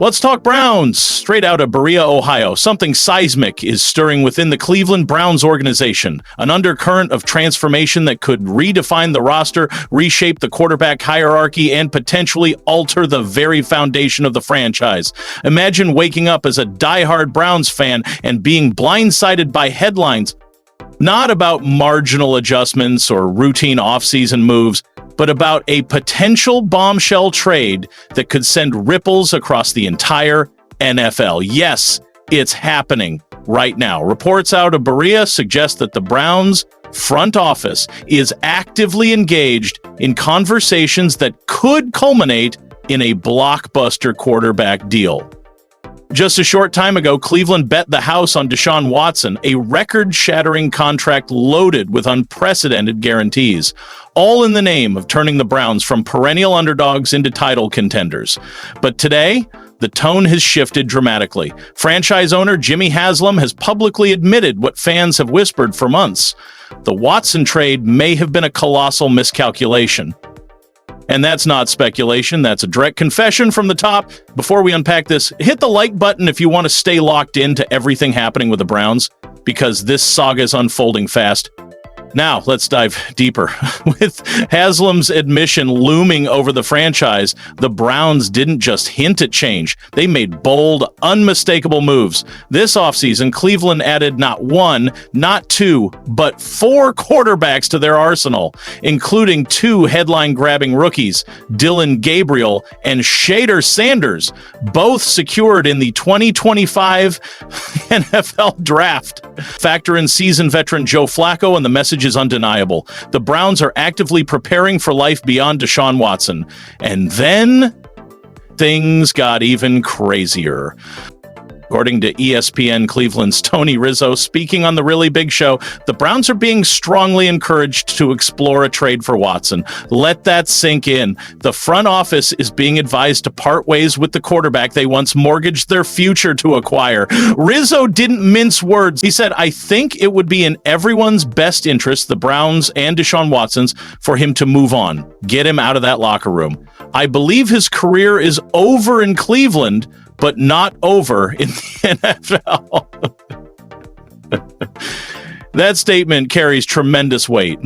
Let's talk Browns. Straight out of Berea, Ohio, something seismic is stirring within the Cleveland Browns organization, an undercurrent of transformation that could redefine the roster, reshape the quarterback hierarchy, and potentially alter the very foundation of the franchise. Imagine waking up as a diehard Browns fan and being blindsided by headlines, not about marginal adjustments or routine offseason moves, but about a potential bombshell trade that could send ripples across the entire NFL. Yes, it's happening right now. Reports out of Berea suggest that the Browns front office is actively engaged in conversations that could culminate in a blockbuster quarterback deal. Just a short time ago, Cleveland bet the house on Deshaun Watson, a record-shattering contract loaded with unprecedented guarantees, all in the name of turning the Browns from perennial underdogs into title contenders. But today, the tone has shifted dramatically. Franchise owner Jimmy Haslam has publicly admitted what fans have whispered for months. The Watson trade may have been a colossal miscalculation. And that's not speculation, that's a direct confession from the top. Before we unpack this, hit the like button if you want to stay locked into everything happening with the Browns, because this saga is unfolding fast. Now, let's dive deeper. With Haslam's admission looming over the franchise, the Browns didn't just hint at change. They made bold, unmistakable moves. This offseason, Cleveland added not one, not two, but 4 quarterbacks to their arsenal, including 2 headline-grabbing rookies, Dylan Gabriel and Shader Sanders, both secured in the 2025 NFL Draft. Factor in seasoned veteran Joe Flacco, and the message is undeniable. The Browns are actively preparing for life beyond Deshaun Watson. And then things got even crazier. According to ESPN Cleveland's Tony Rizzo, speaking on The Really Big Show, the Browns are being strongly encouraged to explore a trade for Watson. Let that sink in. The front office is being advised to part ways with the quarterback they once mortgaged their future to acquire. Rizzo didn't mince words. He said, "I think it would be in everyone's best interest, the Browns and Deshaun Watson's, for him to move on. Get him out of that locker room. I believe his career is over in Cleveland, but not over in the NFL." That statement carries tremendous weight.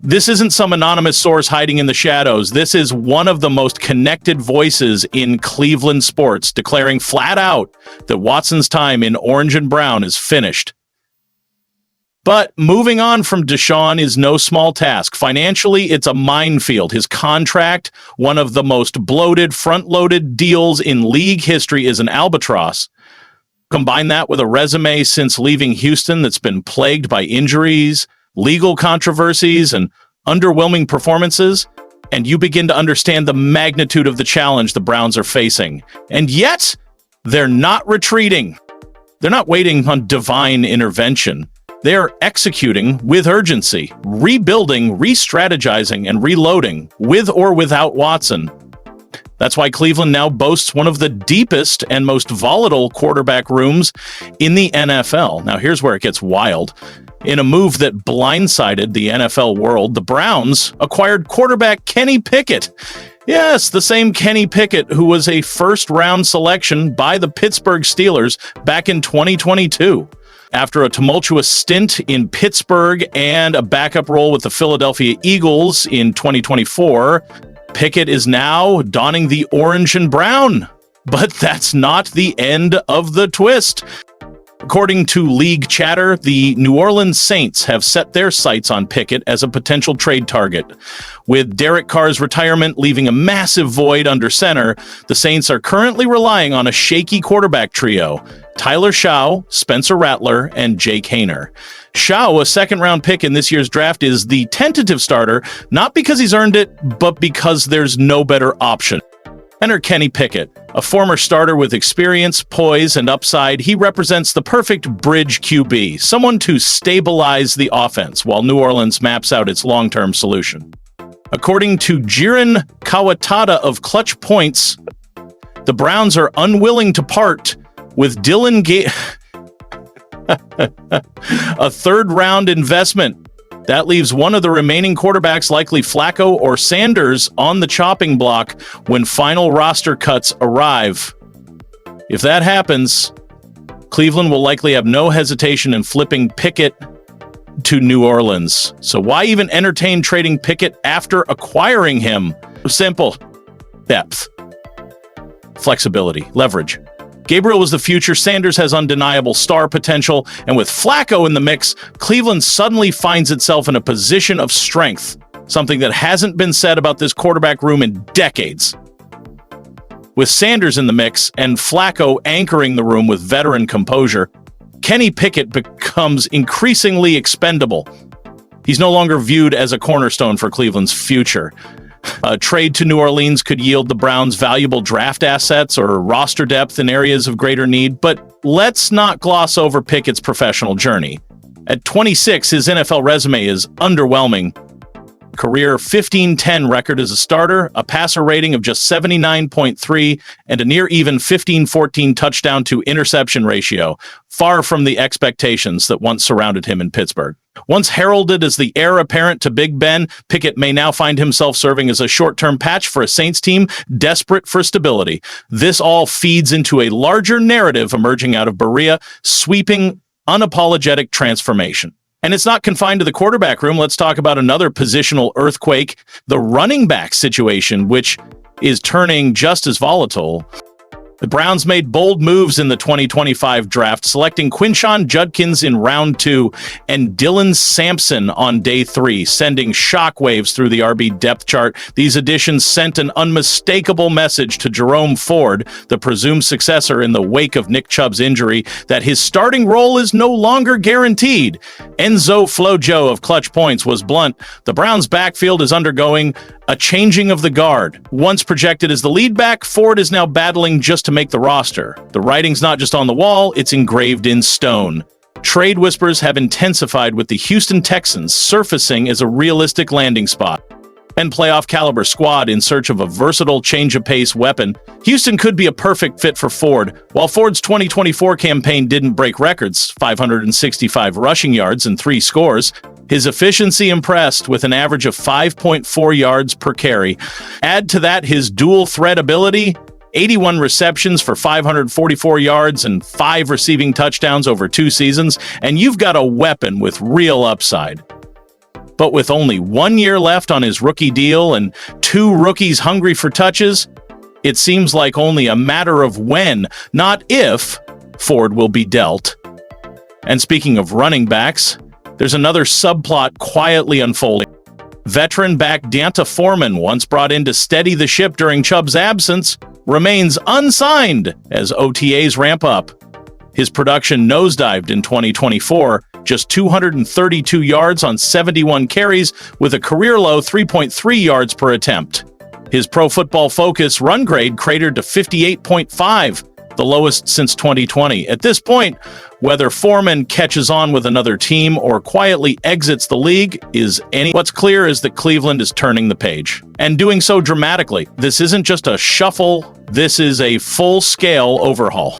This isn't some anonymous source hiding in the shadows. This is one of the most connected voices in Cleveland sports, declaring flat out that Watson's time in orange and brown is finished. But moving on from Deshaun is no small task. Financially, it's a minefield. His contract, one of the most bloated, front-loaded deals in league history, is an albatross. Combine that with a resume since leaving Houston that's been plagued by injuries, legal controversies, and underwhelming performances, and you begin to understand the magnitude of the challenge the Browns are facing. And yet, they're not retreating. They're not waiting on divine intervention. They are executing with urgency, rebuilding, re-strategizing, and reloading, with or without Watson. That's why Cleveland now boasts one of the deepest and most volatile quarterback rooms in the NFL. Now, here's where it gets wild. In a move that blindsided the NFL world, the Browns acquired quarterback Kenny Pickett. Yes, the same Kenny Pickett who was a first-round selection by the Pittsburgh Steelers back in 2022. After a tumultuous stint in Pittsburgh and a backup role with the Philadelphia Eagles in 2024, Pickett is now donning the orange and brown. But that's not the end of the twist. According to league chatter, the New Orleans Saints have set their sights on Pickett as a potential trade target. With Derek Carr's retirement leaving a massive void under center, the Saints are currently relying on a shaky quarterback trio: Tyler Shaw, Spencer Rattler, and Jake Haener. Shaw, a second-round pick in this year's draft, is the tentative starter, not because he's earned it, but because there's no better option. Enter Kenny Pickett, a former starter with experience, poise, and upside. He represents the perfect bridge QB, someone to stabilize the offense while New Orleans maps out its long-term solution. According to Jiren Kawatada of Clutch Points, the Browns are unwilling to part with Dylan a third-round investment. That leaves one of the remaining quarterbacks, likely Flacco or Sanders, on the chopping block when final roster cuts arrive. If that happens, Cleveland will likely have no hesitation in flipping Pickett to New Orleans. So why even entertain trading Pickett after acquiring him? Simple. Depth. Flexibility. Leverage. Gabriel was the future. Sanders has undeniable star potential. And with Flacco in the mix, Cleveland suddenly finds itself in a position of strength, something that hasn't been said about this quarterback room in decades. With Sanders in the mix and Flacco anchoring the room with veteran composure, Kenny Pickett becomes increasingly expendable. He's no longer viewed as a cornerstone for Cleveland's future. A trade to New Orleans could yield the Browns valuable draft assets or roster depth in areas of greater need, but let's not gloss over Pickett's professional journey. At 26, his NFL resume is underwhelming. Career 15-10 record as a starter, a passer rating of just 79.3, and a near-even 15-14 touchdown to interception ratio, far from the expectations that once surrounded him in Pittsburgh. Once heralded as the heir apparent to Big Ben, Pickett may now find himself serving as a short-term patch for a Saints team desperate for stability. This all feeds into a larger narrative emerging out of Berea, sweeping, unapologetic transformation. And it's not confined to the quarterback room. Let's talk about another positional earthquake, the running back situation, which is turning just as volatile. The Browns made bold moves in the 2025 draft, selecting Quinshon Judkins in round 2 and Dylan Sampson on day 3, sending shockwaves through the RB depth chart. These additions sent an unmistakable message to Jerome Ford, the presumed successor in the wake of Nick Chubb's injury, that his starting role is no longer guaranteed. Enzo Flojo of Clutch Points was blunt. The Browns' backfield is undergoing a changing of the guard. Once projected as the lead back, Ford is now battling just to make the roster. The writing's not just on the wall, it's engraved in stone. Trade whispers have intensified with the Houston Texans surfacing as a realistic landing spot. And playoff caliber squad in search of a versatile change-of-pace weapon, Houston could be a perfect fit for Ford. While Ford's 2024 campaign didn't break records, 565 rushing yards and 3 scores, his efficiency impressed with an average of 5.4 yards per carry. Add to that his dual threat ability, 81 receptions for 544 yards and 5 receiving touchdowns over 2 seasons, and you've got a weapon with real upside. But with only 1 year left on his rookie deal and 2 rookies hungry for touches, it seems like only a matter of when, not if, Ford will be dealt. And speaking of running backs, there's another subplot quietly unfolding. Veteran back D'Onta Foreman, once brought in to steady the ship during Chubb's absence, remains unsigned as OTAs ramp up. His production nosedived in 2024, just 232 yards on 71 carries with a career-low 3.3 yards per attempt. His Pro Football Focus run grade cratered to 58.5, the lowest since 2020. At this point, whether Foreman catches on with another team or quietly exits the league what's clear is that Cleveland is turning the page, and doing so dramatically. This isn't just a shuffle, this is a full-scale overhaul.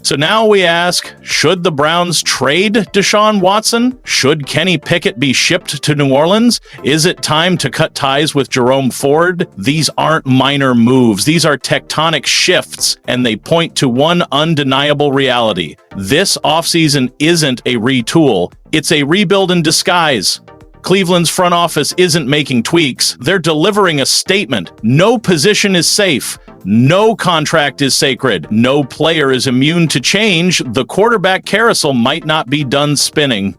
So now we ask, should the Browns trade Deshaun Watson? Should Kenny Pickett be shipped to New Orleans? Is it time to cut ties with Jerome Ford? These aren't minor moves. These are tectonic shifts, and they point to one undeniable reality. This offseason isn't a retool. It's a rebuild in disguise. Cleveland's front office isn't making tweaks. They're delivering a statement. No position is safe. No contract is sacred. No player is immune to change. The quarterback carousel might not be done spinning.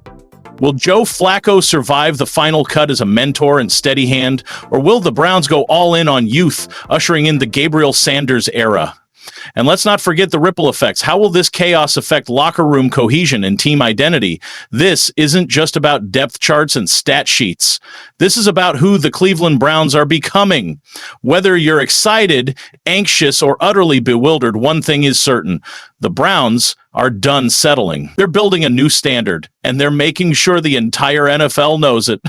Will Joe Flacco survive the final cut as a mentor and steady hand, or will the Browns go all in on youth, ushering in the Gabriel Sanders era? And let's not forget the ripple effects. How will this chaos affect locker room cohesion and team identity? This isn't just about depth charts and stat sheets. This is about who the Cleveland Browns are becoming. Whether you're excited, anxious, or utterly bewildered, one thing is certain. The Browns are done settling. They're building a new standard, and they're making sure the entire NFL knows it.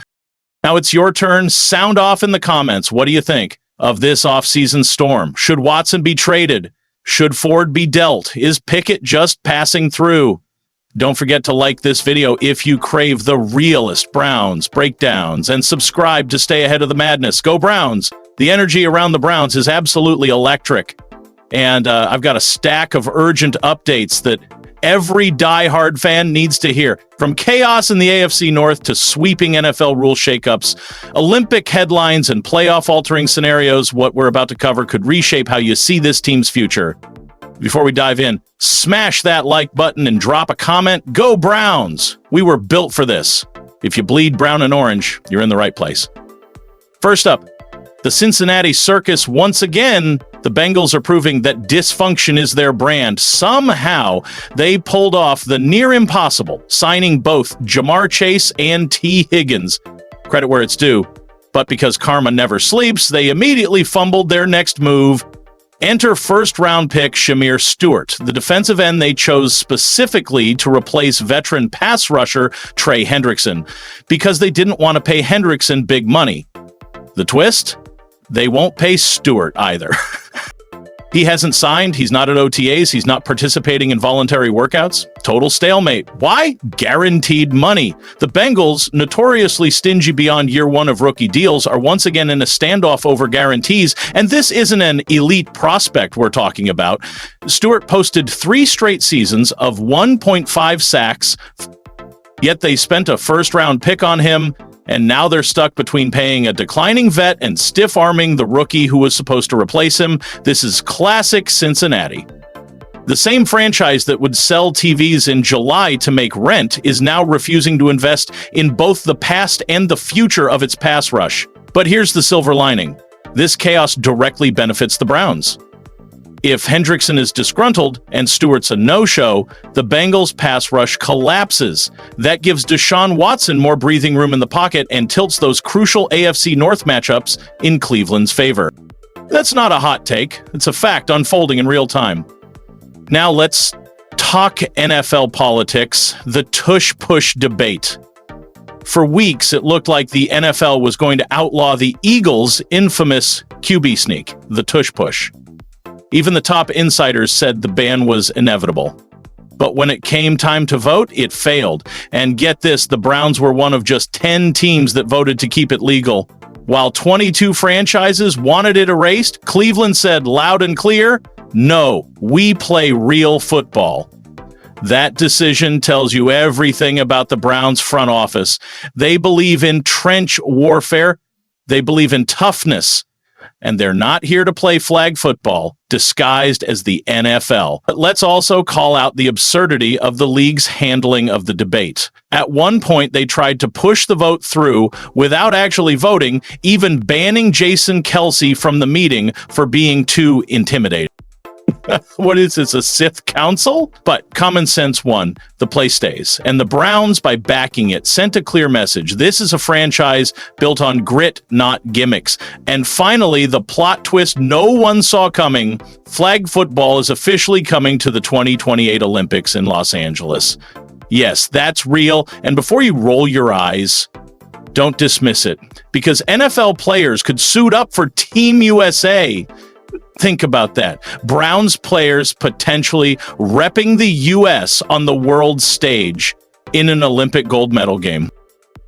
Now it's your turn. Sound off in the comments. What do you think of this offseason storm? Should Watson be traded? Should Ford be dealt? Is Pickett just passing through? Don't forget to like this video if you crave the realest Browns breakdowns, and subscribe to stay ahead of the madness. Go Browns! The energy around the Browns is absolutely electric. And I've got a stack of urgent updates that every diehard fan needs to hear. From chaos in the AFC North to sweeping NFL rule shakeups, Olympic headlines and playoff-altering scenarios, what we're about to cover could reshape how you see this team's future. Before we dive in, smash that like button and drop a comment. Go Browns! We were built for this. If you bleed brown and orange, you're in the right place. First up, the Cincinnati Circus. Once again, the Bengals are proving that dysfunction is their brand. Somehow, they pulled off the near impossible, signing both Jamar Chase and T. Higgins. Credit where it's due. But because karma never sleeps, they immediately fumbled their next move. Enter first-round pick Shamir Stewart, the defensive end they chose specifically to replace veteran pass rusher Trey Hendrickson, because they didn't want to pay Hendrickson big money. The twist? They won't pay Stewart either. He hasn't signed, he's not at OTAs, he's not participating in voluntary workouts. Total stalemate. Why? Guaranteed money. The Bengals, notoriously stingy beyond year one of rookie deals, are once again in a standoff over guarantees, and this isn't an elite prospect we're talking about. Stewart posted 3 straight seasons of 1.5 sacks, yet they spent a first-round pick on him, and now they're stuck between paying a declining vet and stiff-arming the rookie who was supposed to replace him. This is classic Cincinnati. The same franchise that would sell TVs in July to make rent is now refusing to invest in both the past and the future of its pass rush. But here's the silver lining. This chaos directly benefits the Browns. If Hendrickson is disgruntled and Stewart's a no-show, the Bengals' pass rush collapses. That gives Deshaun Watson more breathing room in the pocket and tilts those crucial AFC North matchups in Cleveland's favor. That's not a hot take. It's a fact unfolding in real time. Now let's talk NFL politics, the tush-push debate. For weeks, it looked like the NFL was going to outlaw the Eagles' infamous QB sneak, the tush-push. Even the top insiders said the ban was inevitable. But when it came time to vote, it failed. And get this, the Browns were one of just 10 teams that voted to keep it legal. While 22 franchises wanted it erased, Cleveland said loud and clear, no, we play real football. That decision tells you everything about the Browns front office. They believe in trench warfare. They believe in toughness. And they're not here to play flag football, disguised as the NFL. But let's also call out the absurdity of the league's handling of the debate. At one point, they tried to push the vote through without actually voting, even banning Jason Kelce from the meeting for being too intimidating. What is this, a Sith council? But common sense won. The play stays. And the Browns, by backing it, sent a clear message. This is a franchise built on grit, not gimmicks. And finally, the plot twist no one saw coming. Flag football is officially coming to the 2028 Olympics in Los Angeles. Yes, that's real. And before you roll your eyes, don't dismiss it. Because NFL players could suit up for Team USA. Think about that. Browns players potentially repping the U.S. on the world stage in an Olympic gold medal game.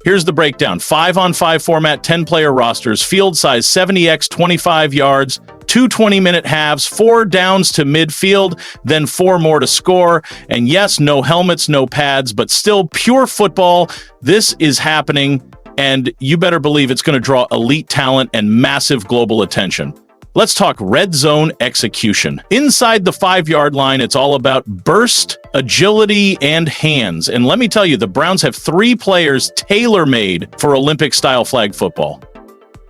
Here's the breakdown. 5-on-5 format, 10-player rosters, field size 70x 25 yards, 2 20-minute halves, 4 downs to midfield, then 4 more to score. And yes, no helmets, no pads, but still pure football. This is happening, and you better believe it's going to draw elite talent and massive global attention. Let's talk red zone execution. Inside the 5-yard line, it's all about burst, agility, and hands. And let me tell you, the Browns have 3 players tailor-made for Olympic-style flag football.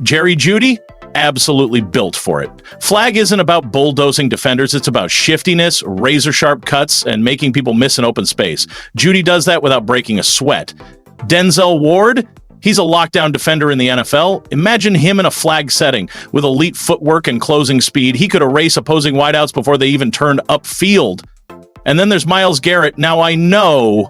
Jerry Jeudy, absolutely built for it. Flag isn't about bulldozing defenders, it's about shiftiness, razor-sharp cuts, and making people miss an open space. Jeudy does that without breaking a sweat. Denzel Ward, he's a lockdown defender in the NFL. Imagine him in a flag setting with elite footwork and closing speed. He could erase opposing wideouts before they even turned upfield. And then there's Myles Garrett. Now, I know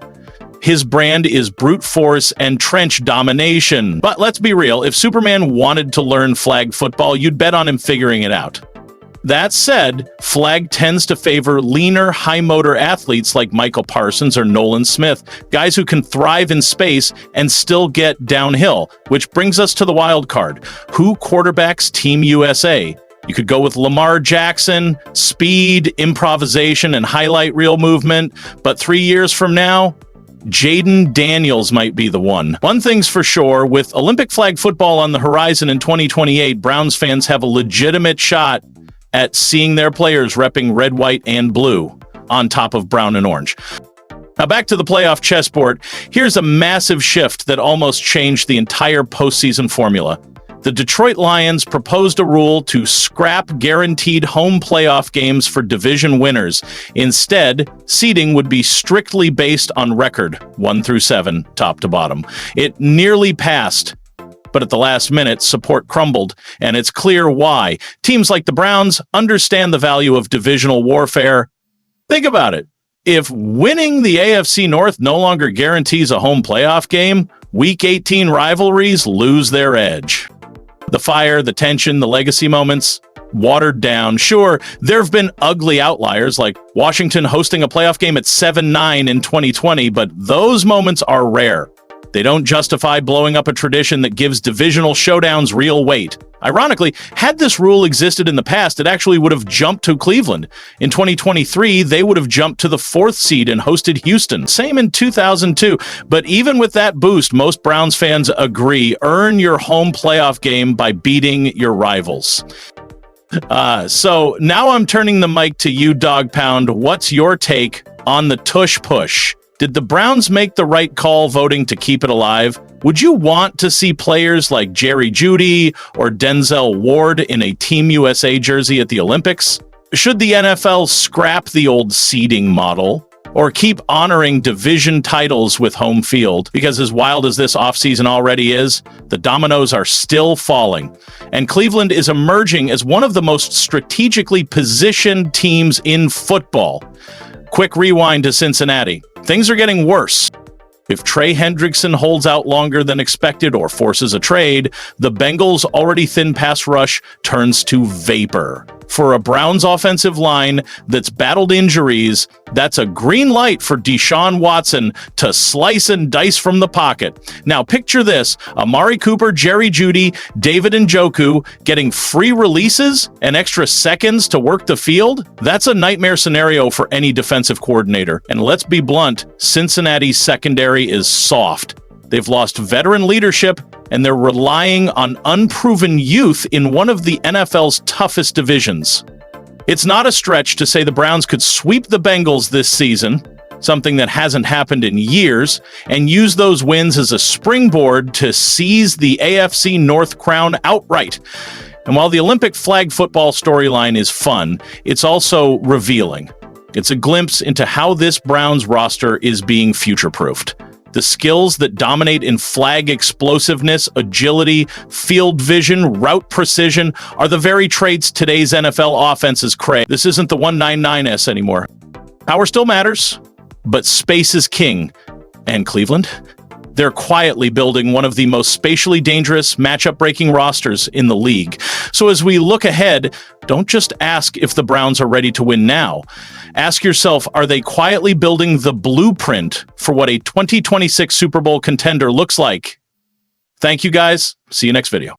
his brand is brute force and trench domination. But let's be real. If Superman wanted to learn flag football, you'd bet on him figuring it out. That said, flag tends to favor leaner, high-motor athletes like Michael Parsons or Nolan Smith, guys who can thrive in space and still get downhill, which brings us to the wild card. Who quarterbacks Team USA? You could go with Lamar Jackson, speed, improvisation, and highlight reel movement. But 3 years from now, Jaden Daniels might be the one. One thing's for sure, with Olympic flag football on the horizon in 2028, Browns fans have a legitimate shot at seeing their players repping red, white, and blue on top of brown and orange. Now back to the playoff chessboard. Here's a massive shift that almost changed the entire postseason formula. The Detroit Lions proposed a rule to scrap guaranteed home playoff games for division winners. Instead, seeding would be strictly based on record, 1 through 7, top to bottom. It nearly passed, but at the last minute, support crumbled, and it's clear why. Teams like the Browns understand the value of divisional warfare. Think about it. If winning the AFC North no longer guarantees a home playoff game, Week 18 rivalries lose their edge. The fire, the tension, the legacy moments, watered down. Sure, there have been ugly outliers like Washington hosting a playoff game at 7-9 in 2020, but those moments are rare. They don't justify blowing up a tradition that gives divisional showdowns real weight. Ironically, had this rule existed in the past, it actually would have jumped to Cleveland. In 2023, they would have jumped to the 4th seed and hosted Houston. Same in 2002. But even with that boost, most Browns fans agree, earn your home playoff game by beating your rivals. So now I'm turning the mic to you, Dog Pound. What's your take on the tush push? Did the Browns make the right call voting to keep it alive? Would you want to see players like Jerry Jeudy or Denzel Ward in a Team USA jersey at the Olympics? Should the NFL scrap the old seeding model or keep honoring division titles with home field? Because as wild as this offseason already is, the dominoes are still falling. And Cleveland is emerging as one of the most strategically positioned teams in football. Quick rewind to Cincinnati. Things are getting worse. If Trey Hendrickson holds out longer than expected or forces a trade, the Bengals' already thin pass rush turns to vapor. For a Browns offensive line that's battled injuries, that's a green light for Deshaun Watson to slice and dice from the pocket. Now picture this, Amari Cooper, Jerry Jeudy, David Njoku getting free releases and extra seconds to work the field? That's a nightmare scenario for any defensive coordinator. And let's be blunt, Cincinnati's secondary is soft. They've lost veteran leadership, and they're relying on unproven youth in one of the NFL's toughest divisions. It's not a stretch to say the Browns could sweep the Bengals this season, something that hasn't happened in years, and use those wins as a springboard to seize the AFC North crown outright. And while the Olympic flag football storyline is fun, it's also revealing. It's a glimpse into how this Browns roster is being future-proofed. The skills that dominate in flag explosiveness, agility, field vision, route precision are the very traits today's NFL offenses crave. This isn't the 199S anymore. Power still matters, but space is king. And Cleveland? They're quietly building one of the most spatially dangerous, matchup-breaking rosters in the league. So as we look ahead, don't just ask if the Browns are ready to win now. Ask yourself, are they quietly building the blueprint for what a 2026 Super Bowl contender looks like? Thank you, guys. See you next video.